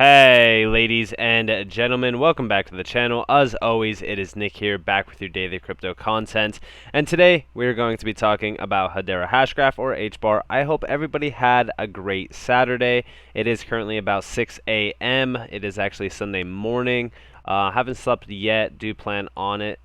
Hey ladies and gentlemen, welcome back to the channel. As always, it is Nick here, back with your daily crypto content, and today we're going to be talking about Hedera Hashgraph, or HBAR. I hope everybody had a great Saturday. It is currently about 6 a.m. It is actually Sunday morning. Haven't slept yet, do plan on it.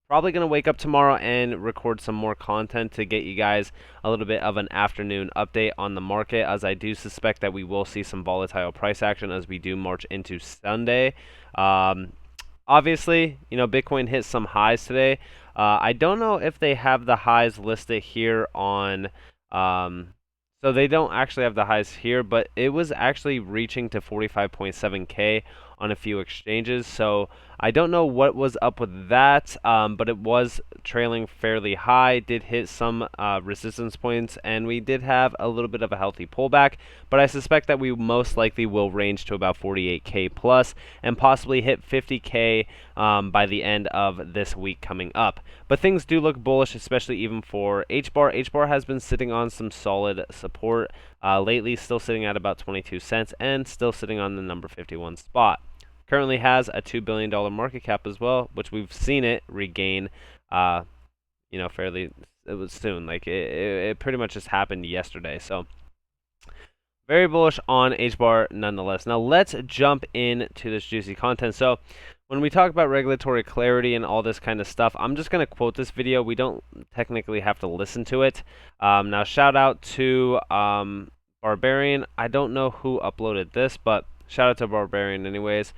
Probably going to wake up tomorrow and record some more content to get you guys a little bit of an afternoon update on the market, as I do suspect that we will see some volatile price action as we do march into Sunday. Obviously, Bitcoin hit some highs today. I don't know if they have the highs listed here on... so they don't actually have the highs here, but it was actually reaching to 45.7K on a few exchanges. So I don't know what was up with that, but it was trailing fairly high, did hit some resistance points, and we did have a little bit of a healthy pullback, but I suspect that we most likely will range to about 48K plus and possibly hit 50K by the end of this week coming up. But things do look bullish, especially even for HBAR. HBAR has been sitting on some solid support lately, still sitting at about 22 cents and still sitting on the number 51 spot. Currently has a $2 billion market cap as well, which we've seen it regain, fairly it was soon. Like it pretty much just happened yesterday. So very bullish on HBAR nonetheless. Now let's jump into this juicy content. So when we talk about regulatory clarity and all this kind of stuff, I'm just going to quote this video. We don't technically have to listen to it. Now shout out to Barbarian. I don't know who uploaded this, but shout out to Barbarian anyways.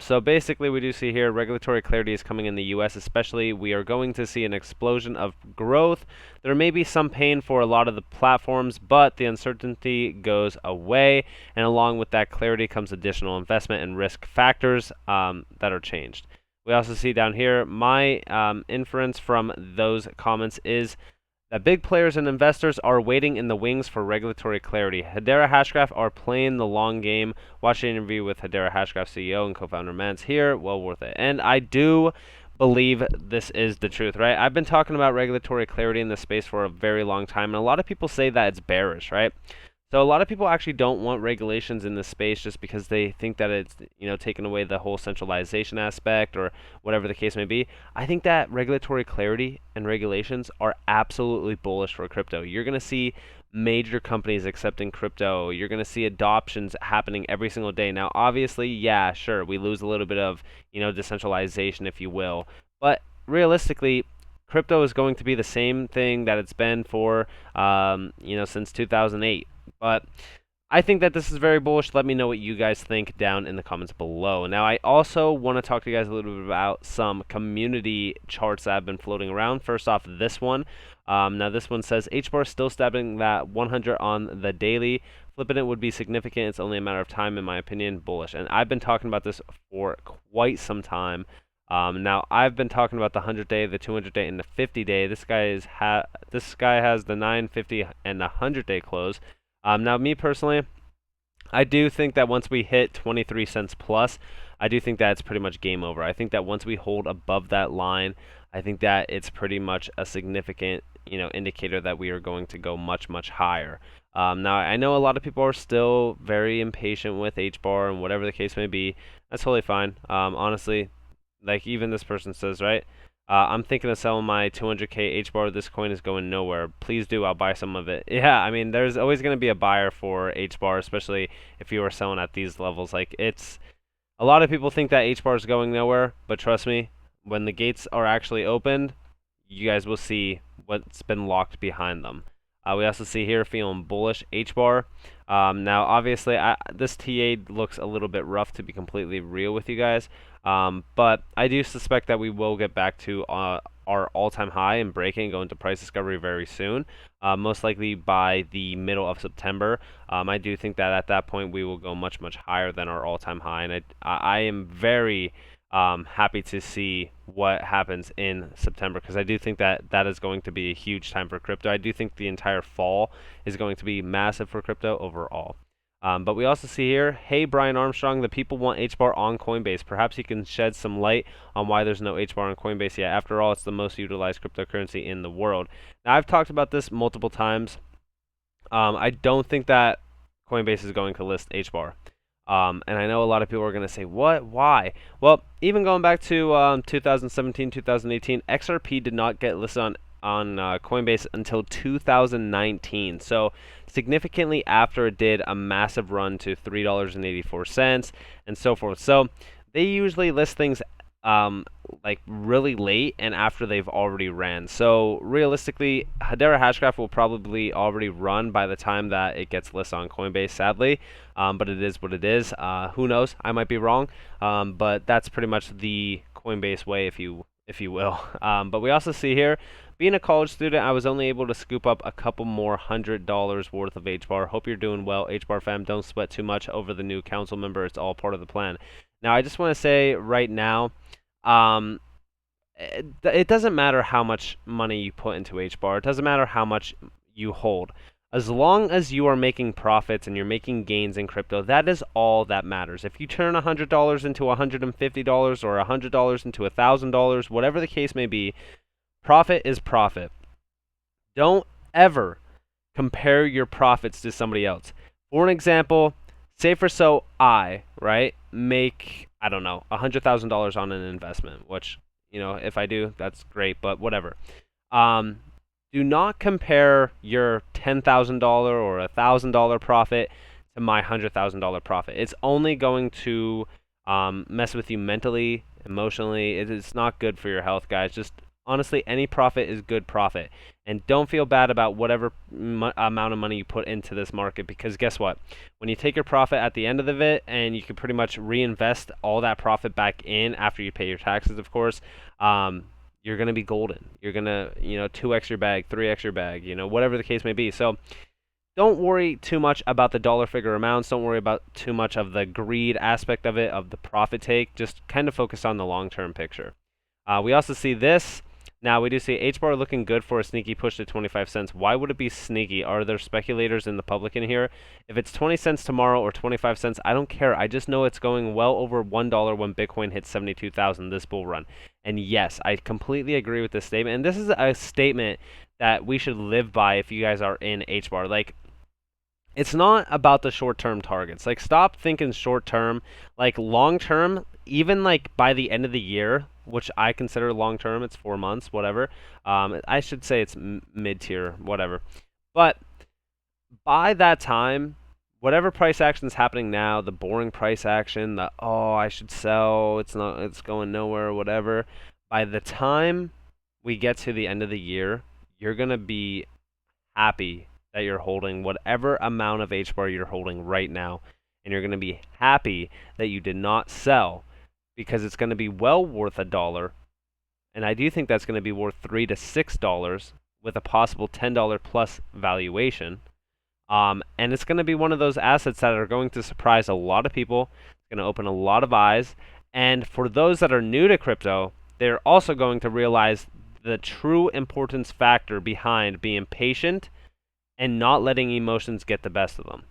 So basically we do see here regulatory clarity is coming in the US, especially we are going to see an explosion of growth. There may be some pain for a lot of the platforms, but the uncertainty goes away, and along with that clarity comes additional investment and risk factors that are changed. We also see down here, my inference from those comments is that big players and investors are waiting in the wings for regulatory clarity. Hedera Hashgraph are playing the long game. Watch the interview with Hedera Hashgraph CEO and co-founder Mans here. Well worth it. And I do believe this is the truth, right? I've been talking about regulatory clarity in this space for a very long time, and a lot of people say that it's bearish, right? So a lot of people actually don't want regulations in this space just because they think that it's, taken away the whole centralization aspect or whatever the case may be. I think that regulatory clarity and regulations are absolutely bullish for crypto. You're going to see major companies accepting crypto. You're going to see adoptions happening every single day. Now, obviously, yeah, sure, we lose a little bit of, decentralization, if you will. But realistically, crypto is going to be the same thing that it's been for, since 2008. But I think that this is very bullish. Let me know what you guys think down in the comments below. Now, I also want to talk to you guys a little bit about some community charts that have been floating around. First off, this one. Now, this one says HBAR still stabbing that 100 on the daily. Flipping it would be significant. It's only a matter of time, in my opinion. Bullish. And I've been talking about this for quite some time. Now, I've been talking about the 100-day, the 200-day, and the 50-day. This guy has the 9, 50, and the 100-day close. Now, me personally, I do think that once we hit 23 cents plus, I do think that it's pretty much game over. I think that once we hold above that line, I think that it's pretty much a significant, indicator that we are going to go much, much higher. Now, I know a lot of people are still very impatient with HBAR and whatever the case may be. That's totally fine. Honestly, like even this person says, right? I'm thinking of selling my 200K HBAR. This coin is going nowhere. Please do. I'll buy some of it. Yeah, I mean, there's always going to be a buyer for HBAR, especially if you are selling at these levels. Like, it's a lot of people think that HBAR is going nowhere, but trust me, when the gates are actually opened, you guys will see what's been locked behind them. We also see here feeling bullish HBAR. Now, obviously, this TA looks a little bit rough, to be completely real with you guys. But I do suspect that we will get back to our all-time high and breaking and go into price discovery very soon, most likely by the middle of September. I do think that at that point we will go much, much higher than our all-time high, and I am very happy to see what happens in September, because I do think that that is going to be a huge time for crypto. I do think the entire fall is going to be massive for crypto overall. But we also see here, hey, Brian Armstrong, the people want HBAR on Coinbase. Perhaps you can shed some light on why there's no HBAR on Coinbase yet. After all, it's the most utilized cryptocurrency in the world. Now, I've talked about this multiple times. I don't think that Coinbase is going to list HBAR. And I know a lot of people are going to say, what? Why? Well, even going back to 2017, 2018, XRP did not get listed on Coinbase until 2019. So significantly after it did a massive run to $3.84 and so forth. So they usually list things like really late and after they've already ran. So realistically, Hedera Hashgraph will probably already run by the time that it gets listed on Coinbase, sadly. But it is what it is. Who knows? I might be wrong. But that's pretty much the Coinbase way, if you will. But we also see here, being a college student, I was only able to scoop up a couple more $100 worth of HBAR. Hope you're doing well, HBAR fam. Don't sweat too much over the new council member. It's all part of the plan. Now, I just want to say right now, it doesn't matter how much money you put into HBAR. It doesn't matter how much you hold. As long as you are making profits and you're making gains in crypto, that is all that matters. If you turn $100 into $150 or $100 into $1,000, whatever the case may be, profit is profit. Don't ever compare your profits to somebody else. For an example, say for so I, right, make, I don't know, $100,000 on an investment, which, if I do, that's great, but whatever. Do not compare your $10,000 or $1,000 profit to my $100,000 profit. It's only going to mess with you mentally, emotionally. It's not good for your health, guys. Just honestly, any profit is good profit. And don't feel bad about whatever amount of money you put into this market, because guess what? When you take your profit at the end of it and you can pretty much reinvest all that profit back in after you pay your taxes, of course, you're going to be golden. You're going to, 2x your bag, 3x your bag, whatever the case may be. So don't worry too much about the dollar figure amounts. Don't worry about too much of the greed aspect of it, of the profit take. Just kind of focus on the long-term picture. We also see this. Now, we do see HBAR looking good for a sneaky push to 25 cents. Why would it be sneaky? Are there speculators in the public in here? If it's 20 cents tomorrow or 25 cents, I don't care. I just know it's going well over $1 when Bitcoin hits 72,000 this bull run. And yes, I completely agree with this statement. And this is a statement that we should live by if you guys are in HBAR. Like, it's not about the short-term targets. Like, stop thinking short-term. Like, long-term, even like by the end of the year, which I consider long-term, it's 4 months, whatever. I should say it's mid-tier, whatever. But by that time, whatever price action is happening now, the boring price action, the, oh, I should sell, it's going nowhere, whatever. By the time we get to the end of the year, you're going to be happy that you're holding whatever amount of HBAR you're holding right now, and you're going to be happy that you did not sell, because it's going to be well worth $1, and I do think that's going to be worth $3 to $6 with a possible $10 plus valuation. And it's going to be one of those assets that are going to surprise a lot of people. It's going to open a lot of eyes, and for those that are new to crypto, they're also going to realize the true importance factor behind being patient and not letting emotions get the best of them.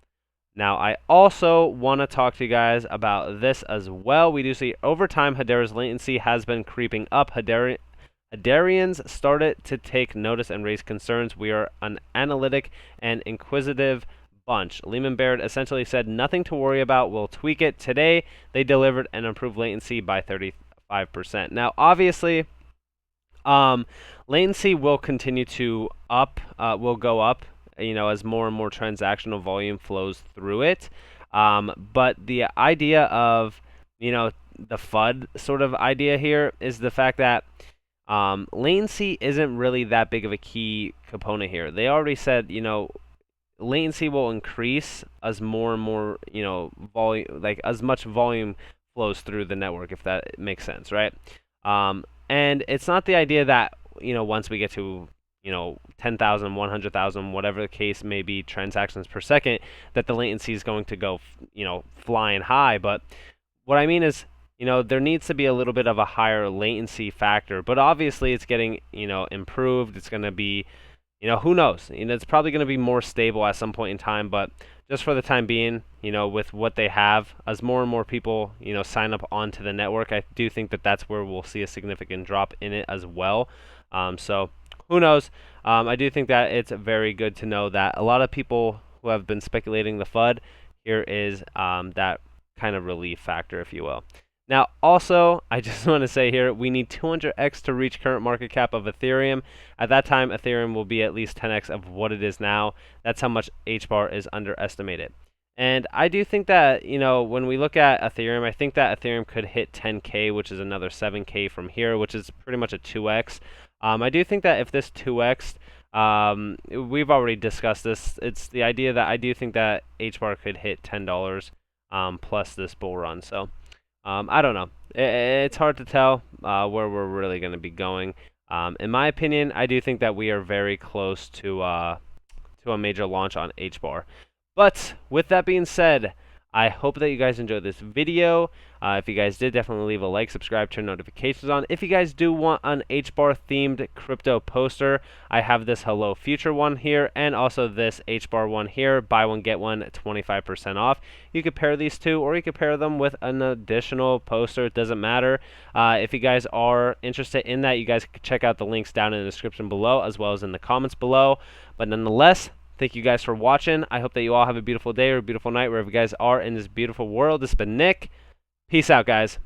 Now, I also want to talk to you guys about this as well. We do see over time, Hedera's latency has been creeping up. Hederians started to take notice and raise concerns. We are an analytic and inquisitive bunch. Lehman Baird essentially said nothing to worry about. We'll tweak it. Today, they delivered an improved latency by 35%. Now, obviously, latency will continue to will go up, as more and more transactional volume flows through it. But the idea of, the FUD sort of idea here is the fact that latency isn't really that big of a key component here. They already said, latency will increase as more and more, volume, like as much volume flows through the network, if that makes sense, right? And it's not the idea that, once we get to 10,000, 100,000, whatever the case may be, transactions per second, that the latency is going to go, flying high. But what I mean is, there needs to be a little bit of a higher latency factor. But obviously, it's getting, improved. It's going to be, who knows? It's probably going to be more stable at some point in time. But just for the time being, with what they have, as more and more people, sign up onto the network, I do think that that's where we'll see a significant drop in it as well. So who knows? I do think that it's very good to know that a lot of people who have been speculating the FUD, here is that kind of relief factor, if you will. Now, also, I just want to say here, we need 200x to reach current market cap of Ethereum. At that time, Ethereum will be at least 10x of what it is now. That's how much HBAR is underestimated. And I do think that, when we look at Ethereum, I think that Ethereum could hit 10K, which is another 7K from here, which is pretty much a 2x. I do think that if this 2x, we've already discussed this, it's the idea that I do think that HBAR could hit $10 plus this bull run. So I don't know. It's hard to tell where we're really going to be going. In my opinion, I do think that we are very close to a major launch on HBAR. But with that being said, I hope that you guys enjoyed this video. If you guys did, definitely leave a like, subscribe, turn notifications on. If you guys do want an HBAR themed crypto poster, I have this Hello Future one here and also this HBAR one here. Buy one, get one, 25% off. You could pair these two, or you could pair them with an additional poster. It doesn't matter. If you guys are interested in that, you guys can check out the links down in the description below as well as in the comments below. But nonetheless, thank you guys for watching. I hope that you all have a beautiful day or a beautiful night wherever you guys are in this beautiful world. This has been Nick. Peace out, guys.